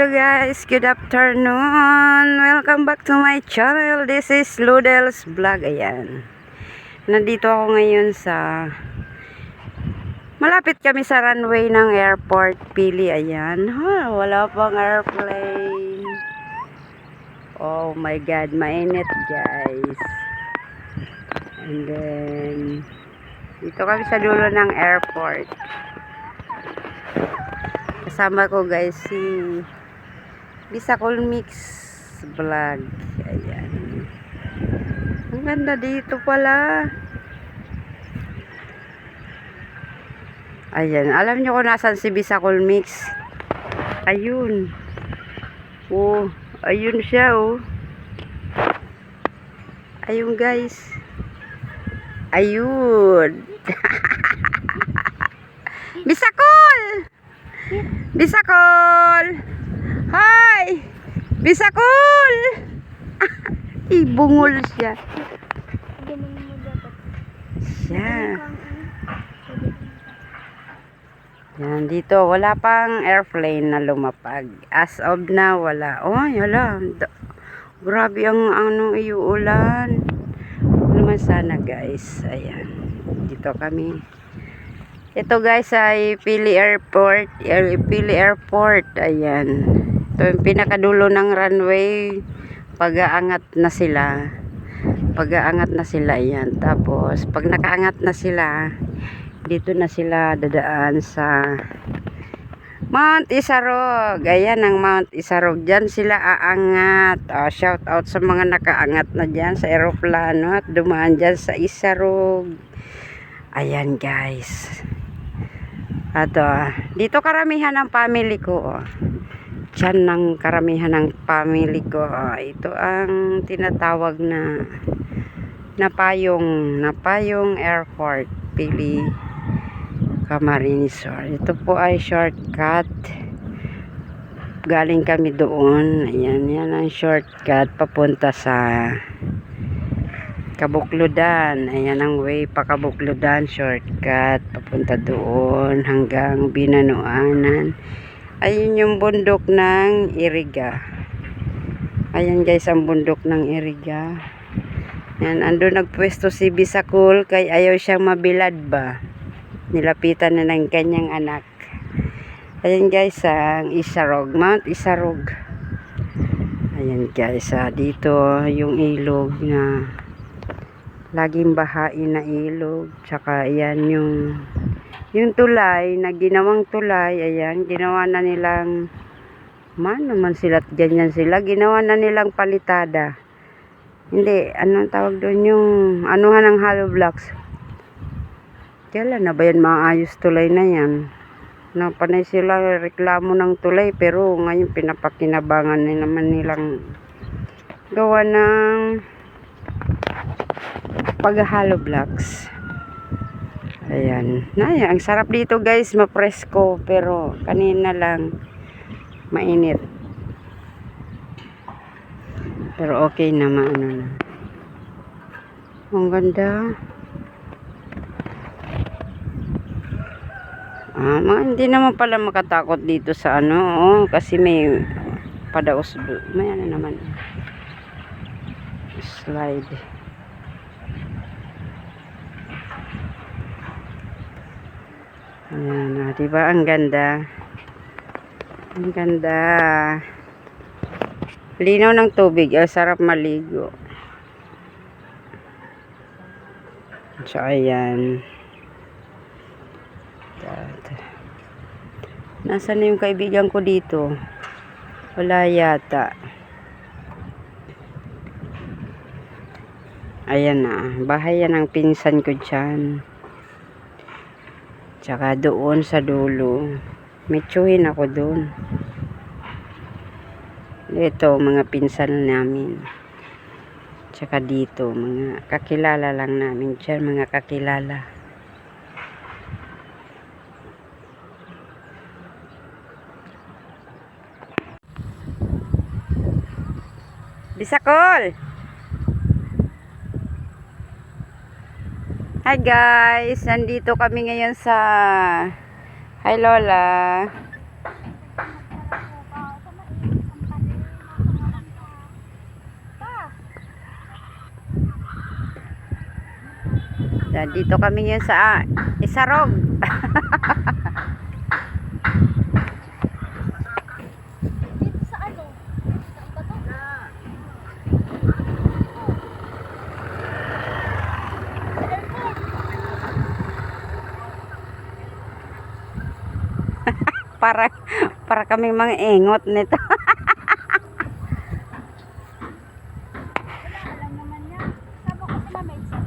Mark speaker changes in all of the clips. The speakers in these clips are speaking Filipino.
Speaker 1: Hello guys, good afternoon. Welcome back to my channel. This is Ludels Vlog. Ayan. Nandito ako ngayon sa malapit kami sa runway ng airport Pili. Ayan. Wala pang airplane. Oh my god, mainit guys. And then dito kami sa dulo ng airport. Kasama ko guys si Bisacol Mix Vlog. Ayan. Ang ganda dito pala. Ayan. Alam nyo kung nasan si Bisacol Mix? Ayun. Oh. Ayun siya oh. Ayun guys. Ayun. Bisacol! Bisacol! Hi! Bisacol! Ibungol siya. Siya. Yan, dito wala pang airplane na lumapag. As of now, wala. Oh, yala. Grabe ang ano, iuulan. Naman sana guys. Ayan. Dito kami. Ito guys ay Pili Airport. Pili Airport. Ayan. Ito yung pinakadulo ng runway. Pag-aangat na sila. Pag-aangat na sila. Ayan. Tapos pag nakaangat na sila, dito na sila dadaan sa Mount Isarog. Ayan ang Mount Isarog. Diyan sila aangat. Shout out sa mga nakaangat na dyan sa aeroplano at dumaan dyan sa Isarog. Ayan guys. At dito karamihan ng family ko. Diyan ng karamihan ng family ko. Ito ang tinatawag na Napayong Airport Pili Camarines Sur. Ito po ay shortcut. Galing kami doon. Ayan, yan ang shortcut papunta sa Kabukludan. Ayan ang way pa Kabukludan, shortcut papunta doon hanggang Binanuanan. Ayun yung bundok ng Iriga. Ayan guys ang bundok ng Iriga. Ayan, andun nagpwesto si Bisacol kay ayaw siyang mabilad ba. Nilapitan na ng kanyang anak. Ayan guys ang Isarog, Mount Isarog. Ayan guys, dito yung ilog na laging bahain na ilog. Tsaka ayan yung tulay na ginawang tulay. Ayan, ginawa na nilang naman sila, ganyan sila. Ginawa na nilang palitada. Hindi, anong tawag doon yung anuhan ng hollow blocks. Kailan na ba yan maayos tulay na yan? Napanay sila reklamo ng tulay pero ngayon pinapakinabangan nila naman nilang gawa ng pag-hollow blocks. Ayan. Ang sarap dito guys, mapresko. Pero kanina lang mainit. Pero okay na, maano na. Ang ganda. Hindi naman pala makatakot dito sa ano. Kasi may padaos. May ano naman. Slide. Ayan, diba? Ang ganda. Ang ganda. Linaw ng tubig. Sarap maligo. So, ayan. Nasaan na yung kaibigan ko dito? Wala yata. Ayan na. Bahay yan ang pinsan ko dyan. Tsaka doon sa dulo. Metsuhin ako doon. Ito, mga pinsan namin. Tsaka dito, mga kakilala lang namin dyan. Mga kakilala. Bisacol! Hi guys! Nandito kami ngayon sa Hi Lola. Dito kami ngayon sa Isarog.
Speaker 2: Dito sa ano? Saan ba to?
Speaker 1: para para kaming mga engot nito.
Speaker 2: Wala, alam naman niya. Sama ko sila may isa.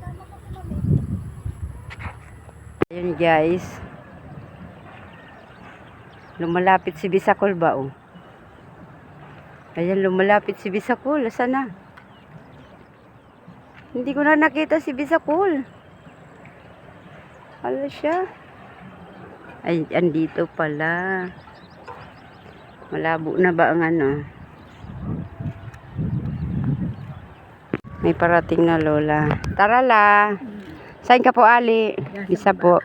Speaker 2: Sama ko sila may isa.
Speaker 1: Ayun guys. Lumalapit si Bisakol ba oh? Ayan, lumalapit si Bisakol. Saan na? Hindi ko na nakita si Bisakol. Wala siya. Ay, andito pala. Malabo na ba ang ano? May parating na lola. Tara la. Saan ka po, Ali? Bisa po.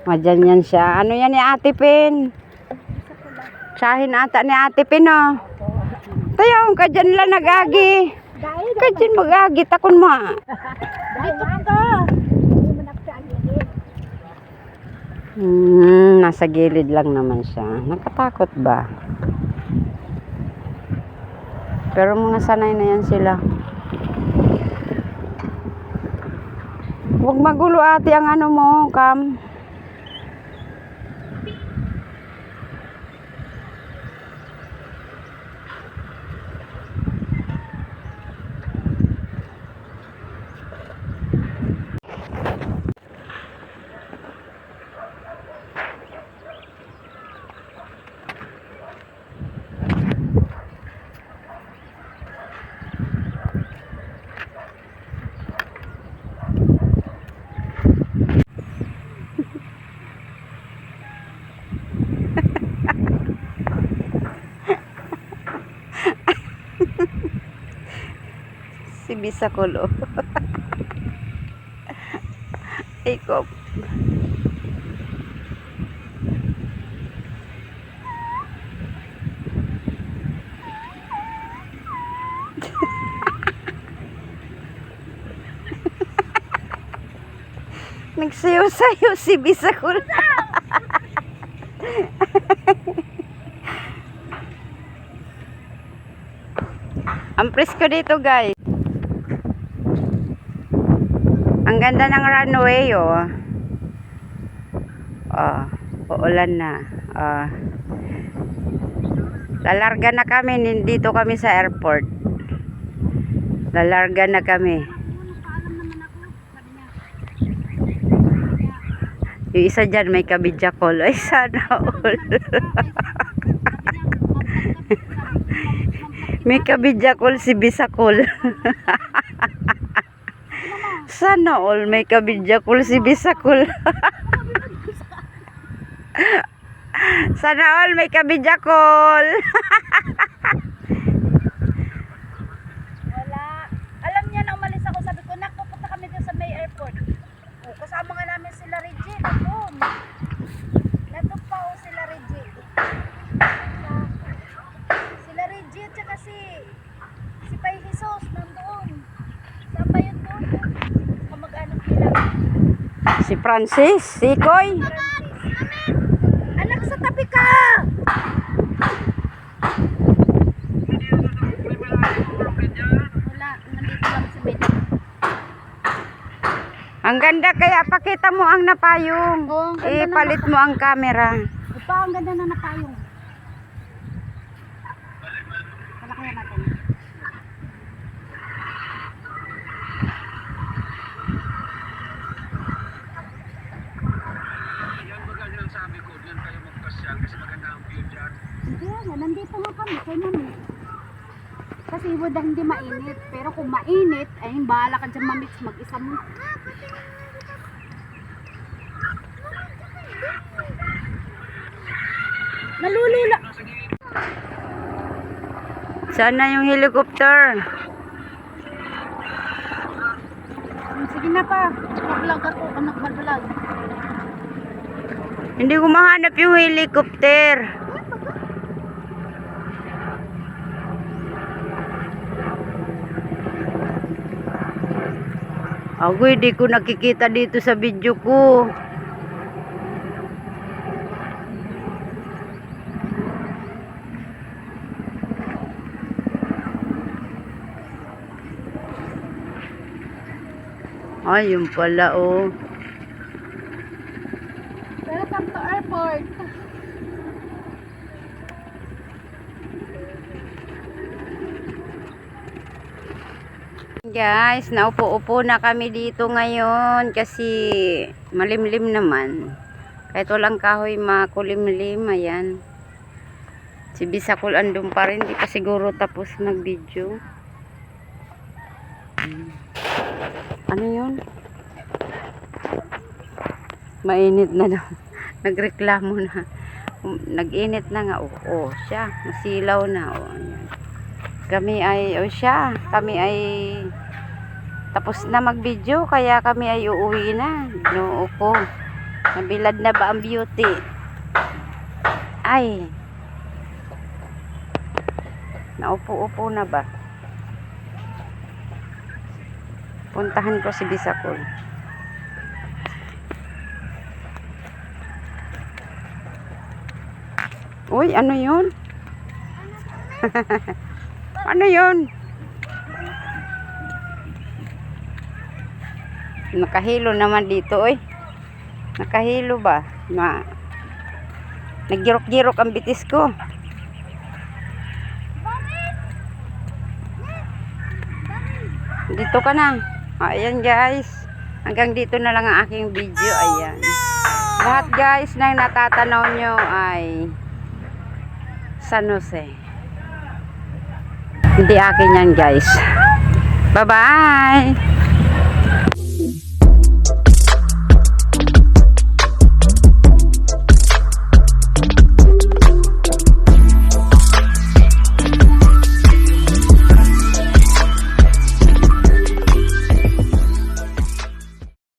Speaker 1: Madyan yan siya. Ano yan ni Ate Pin? Sahin ata ni Ate Pin, oh. Tayo, ka dyan lang nagagi. Ka dyan magagi. Takon mo.
Speaker 2: Dito ka! Hindi mo nakasaan
Speaker 1: Nasa gilid lang naman siya. Nakatakot ba? Pero mga sanay na yan sila. Huwag magulo ate ang ano mo, Cam. Si Bisakol, oh. Ay, ko. Nagsayaw-sayaw si Bisakol. Ang presko dito, guys. Ang ganda ng runway, oh. Oh, uulan na. Oh. Lalarga na kami. Dito kami sa airport. Lalarga na kami. Yung isa dyan may kabidjakol. Ay, sana all. May kabidjakol si Bisakol. Sana all may kabidjakol si Bisakol. Sana all may kabidjakol.
Speaker 2: Wala. Alam niya na umalis ako. Sabi ko, nak, pupunta kami doon sa may airport. O, kasama nga namin sila Reggie. Nandun. Nandun pa o sila Reggie. Sila Reggie at saka si Pai Jesus nandun. Saan ba yun doon? Kamag-anak nila.
Speaker 1: Si Francis, si Koy.
Speaker 2: Anak, sa tabi ka! Wala, nandito lang si Ben.
Speaker 1: Ang ganda kaya pakita mo ang napayong.
Speaker 2: Oo, ang ganda
Speaker 1: Ipalit mo ang camera.
Speaker 2: Opa, ang ganda na napayong. Wala kaya natin.
Speaker 3: Yan baga yung sabi ko, diyan kayo magpasya kasi maganda ang view dyan.
Speaker 2: Hindi nga, nandito nga kami kay mami. Kasi iwad na hindi mainit. Pero kung mainit, ay bahala ka dyan mamix mag-isa mo. Nalulula.
Speaker 1: Saan na yung helicopter?
Speaker 2: Sige na pa. Vlog ako, anak balbalag.
Speaker 1: Hindi ko mahanap yung helicopter. Ako hindi ko nakikita dito sa video ko. Ay, yun pala oh.
Speaker 2: Welcome to airport.
Speaker 1: Guys, naupo-upo na kami dito ngayon kasi malimlim naman. Kahit walang kahoy, makulimlim. Ayan. Si Bisakol andun pa rin. Di pa siguro tapos mag-video. Ano yun? Mainit na daw. Nagreklamo na. Nag-init na nga. Oo, siya. Masilaw na. O, ayan. Kami ay, kami ay tapos na mag-video, kaya kami ay uuwi na. No, opo. Nabilad na ba ang beauty? Ay. Naupo-upo na ba? Puntahan ko si Bisakol. Uy, ano yun? Ano yun? Nakahilo naman dito, oy. Nakahilo ba? Naggirok-girok ang bitis ko. Dito ka na. Ayan guys. Hanggang dito na lang ang aking video. Ayan. Lahat guys na natatanaw nyo ay San Jose. Hindi akin yan guys. Bye bye.